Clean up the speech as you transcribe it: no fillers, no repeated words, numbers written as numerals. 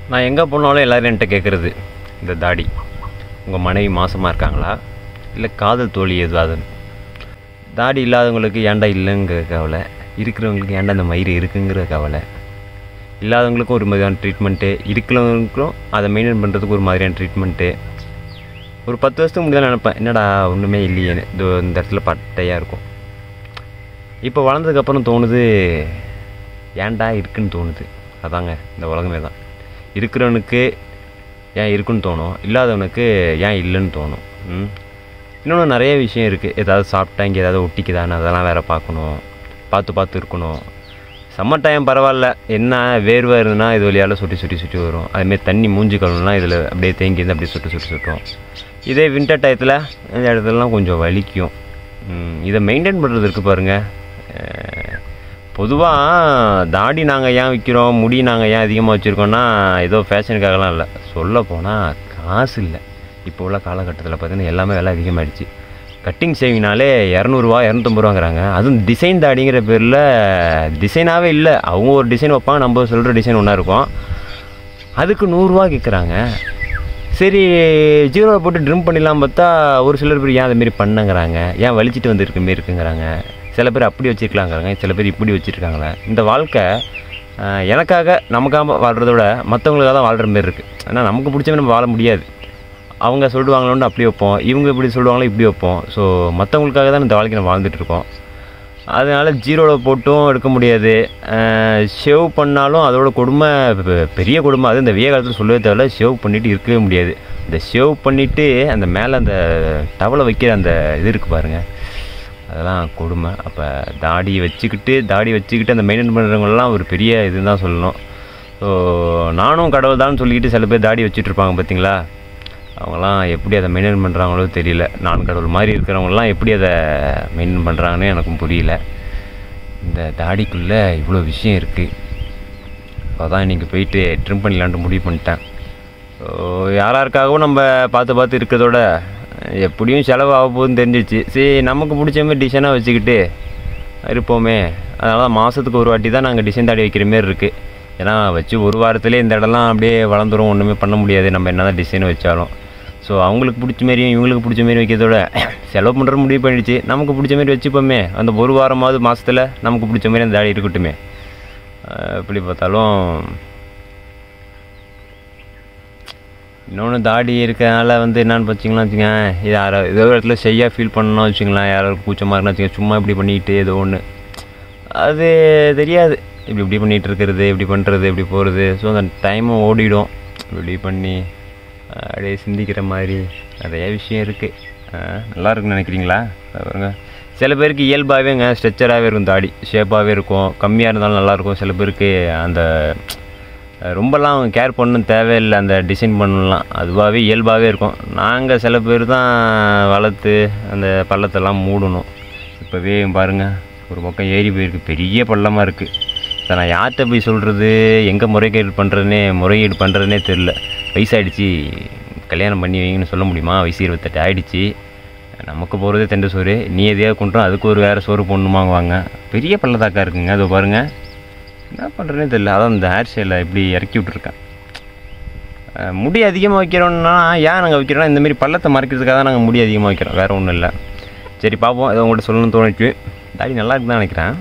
நான் எங்கே போனாலும் எல்லோரும் என்கிட்ட கேட்குறது இந்த தாடி, உங்கள் மனைவி மாசமாக இருக்காங்களா இல்லை காதல் தோழி எதுவாதுன்னு. தாடி இல்லாதவங்களுக்கு ஏன்டா இல்லைங்கிற கவலை, இருக்கிறவங்களுக்கு ஏன்டா அந்த மயிறு இருக்குங்கிற கவலை. இல்லாதவங்களுக்கும் ஒரு மாதிரியான ட்ரீட்மெண்ட்டு, இருக்கிறவங்களுக்கும் அதை மெயின்டைன் பண்ணுறதுக்கு ஒரு மாதிரியான ட்ரீட்மெண்ட்டு. ஒரு 10 வருஷத்துக்கு முன்னாடி நினப்பேன், என்னடா ஒன்றுமே இல்லையேன்னு, இந்த இடத்துல பட்டையாக இருக்கும். இப்போ வளர்ந்ததுக்கப்புறம் தோணுது, ஏன்டா இருக்குன்னு தோணுது. அதாங்க இந்த உலகமே தான். இருக்கிறவனுக்கு ஏன் இருக்குன்னு தோணும், இல்லாதவனுக்கு ஏன் இல்லைன்னு தோணும். இன்னொன்று நிறைய விஷயம் இருக்குது. ஏதாவது சாப்பிட்டா இங்கே ஏதாவது ஒட்டிக்குதான்னு அதெல்லாம் வேறு பார்க்கணும், பார்த்து இருக்கணும். சம்மர் டைம் பரவாயில்ல, என்ன வேர்வை இருந்ததுன்னா இது வழியால் சுட்டி வரும். அதுமாரி தண்ணி மூஞ்சி கழுவுனா இதில் அப்படியே தேங்கிருந்து அப்படியே சுட்டும். இதே வின்டர் டயத்தில் இந்த இடத்துலலாம் கொஞ்சம் வலிக்கும். இதை மெயின்டைன் பண்ணுறது இருக்குது பாருங்கள். பொதுவாக தாடி நாங்கள் ஏன் விற்கிறோம், முடி நாங்கள் ஏன் அதிகமாக வச்சுருக்கோன்னா ஏதோ ஃபேஷனுக்காகலாம் இல்லை. சொல்ல போனால் காசு இல்லை. இப்போ உள்ள காலகட்டத்தில் பார்த்திங்கன்னா எல்லாமே விலை அதிகமாகிடுச்சு. கட்டிங் ஷேவிங்னாலே 200 ரூபா 250 ரூபாங்கிறாங்க. அதுவும் டிசைன் தாடிங்கிற பேரில் டிசைனாகவே இல்லை. அவங்க ஒரு டிசைன் வைப்பாங்க, நம்ம சொல்கிற டிசைன் ஒன்றா இருக்கும். அதுக்கு 100 ரூபா கேட்குறாங்க. சரி, 0 போட்டு ட்ரிம் பண்ணிடலாம் பார்த்தா ஒரு சிலர் பேர் ஏன் அதுமாரி பண்ணுங்கிறாங்க, ஏன் வலிச்சிட்டு வந்துருக்க மாரி இருக்குங்கிறாங்க. சில பேர் அப்படி வச்சுருக்கலாங்கிறாங்க, சில பேர் இப்படி வச்சுருக்காங்களே. இந்த வாழ்க்கை எனக்காக நமக்காக வாழ்கிறத விட மற்றவங்களுக்காக தான் வாழ்கிற மாரி இருக்குது. ஆனால் நமக்கு பிடிச்ச நம்ம வாழ முடியாது. அவங்க சொல்லுவாங்களோன்னு அப்படி வைப்போம், இவங்க இப்படி சொல்லுவாங்களோ இப்படி வைப்போம். ஸோ மற்றவங்களுக்காக தான் இந்த வாழ்க்கை நம்ம வாழ்ந்துட்டுருக்கோம். அதனால் 0 போட்டும் எடுக்க முடியாது. ஷேவ் பண்ணாலும் அதோட கொடுமை, பெரிய கொடுமை. அது இந்த வெய்ய காலத்தில் சொல்லவே தேவையில்ல. ஷேவ் பண்ணிவிட்டு இருக்கவே முடியாது. இந்த ஷேவ் பண்ணிவிட்டு அந்த மேலே அந்த டவலை வைக்கிற அந்த இது இருக்குது பாருங்கள், அதெல்லாம் கொடுமை. அப்போ தாடி வச்சுக்கிட்டு அந்த மெயின்டைன் பண்ணுறவங்களாம் ஒரு பெரிய இதுன்னு தான் சொல்லணும். ஸோ நானும் கடவுள் தான் சொல்லிக்கிட்டு சில பேர் தாடி வச்சுட்ருப்பாங்க பார்த்தீங்களா, அவங்களாம் எப்படி அதை மெயின்டைன் பண்ணுறாங்களோ தெரியல. நான் கடவுள் மாதிரி இருக்கிறவங்களாம் எப்படி அதை மெயின்டைன் பண்ணுறாங்கன்னு எனக்கும் புரியல. இந்த தாடிக்குள்ளே இவ்வளோ விஷயம் இருக்குது. இப்போ தான் இன்றைக்கி போயிட்டு ட்ரிம் பண்ணலான்ட்டு முடிவு பண்ணிட்டேன். ஸோ யாராருக்காகவும் நம்ம பார்த்து இருக்கிறதோட எப்படியும் செலவு ஆக போகுதுன்னு தெரிஞ்சிச்சு. சரி, நமக்கு பிடிச்ச மாதிரி டிசைனாக வச்சுக்கிட்டு இருப்போமே. அதனால தான் மாதத்துக்கு ஒரு வாட்டி தான் நாங்கள் டிசைன் தாடி வைக்கிற மாரி இருக்குது. ஏன்னா வச்சு ஒரு வாரத்துலேயே இந்த இடம்லாம் அப்படியே வளர்ந்துடும், ஒன்றுமே பண்ண முடியாது நம்ம என்ன தான் டிசைன் வச்சாலும். ஸோ அவங்களுக்கு பிடிச்ச மாரியும் இவங்களுக்கு பிடிச்ச மாரி வைக்கிறதோட செலவு பண்ணுற முடிவு பண்ணிடுச்சு. நமக்கு பிடிச்ச மாரி வச்சுப்போமே. அந்த ஒரு வாரமாவது மாதத்தில் நமக்கு பிடிச்ச மாரி அந்த தாடி இருக்கட்டுமே. எப்படி பார்த்தாலும் இன்னொன்று தாடி இருக்கிறதுனால என்னென்னு பார்த்தீங்கன்னா வச்சுக்கேன், இது ஏதோ இடத்துல செய்யா ஃபீல் பண்ணணும் வச்சுங்களேன். யாராவது கூச்சமாக இருக்குன்னு வச்சுக்கோங்க, சும்மா இப்படி பண்ணிக்கிட்டு ஏதோ ஒன்று அது தெரியாது. இப்படி பண்ணிகிட்டு இருக்கிறது, இப்படி பண்ணுறது, இப்படி போகிறது. ஸோ அந்த டைமும் ஓடிடும். இப்படி பண்ணி அப்படியே சிந்திக்கிற மாதிரி நிறைய விஷயம் இருக்குது. நல்லா இருக்குன்னு நினைக்கிறீங்களா? பாருங்க, சில பேருக்கு இயல்பாகவேங்க ஸ்ட்ரெச்சராகவே இருக்கும், தாடி ஷேப்பாகவே இருக்கும். கம்மியாக இருந்தாலும் நல்லாயிருக்கும். சில பேருக்கு அந்த ரொம்பலாம் கேர் பண்ணணும் தேவையில்லை, அந்த டிசைன் பண்ணலாம் அதுவாகவே இயல்பாகவே இருக்கும். நாங்கள் சில பேர் தான் வளர்த்து அந்த பள்ளத்தெல்லாம் மூடணும். இப்போவே பாருங்கள், ஒரு பக்கம் ஏறி போயிருக்கு, பெரிய பள்ளமாக இருக்குது. இதை நான் யார்கிட்ட போய் சொல்கிறது, எங்கே முறைகேடு பண்ணுறதுனே தெரில. வயசாகிடுச்சு, கல்யாணம் பண்ணி வைங்கன்னு சொல்ல முடியுமா? வயசு 28 ஆகிடுச்சு. நமக்கு போகிறதே தெண்டை சோறு, நீ எதையாவது கொண்டுறோம் அதுக்கு ஒரு வேறு சோறு பொண்ணுமாங்குவாங்க. பெரிய பள்ளத்தாக்கா இருக்குங்க. அதை பாருங்கள், என்ன பண்ணுறதுனே தெரியல. அதான் இந்த ஹேர் ஸ்டைலை இப்படி இறக்கி விட்ருக்கேன். முடி அதிகமாக வைக்கிறோன்னா ஏன் நாங்கள் வைக்கிறோன்னா இந்தமாரி பள்ளத்தை மறைக்கிறதுக்காக தான் நாங்கள் முடி அதிகமாக வைக்கிறோம், வேறு ஒன்றும் இல்லை. சரி பார்ப்போம், அதை உங்கள்கிட்ட சொல்லணும்னு தோணுச்சு. தாடி நல்லா இருக்குன்னு தான் நினைக்கிறேன்.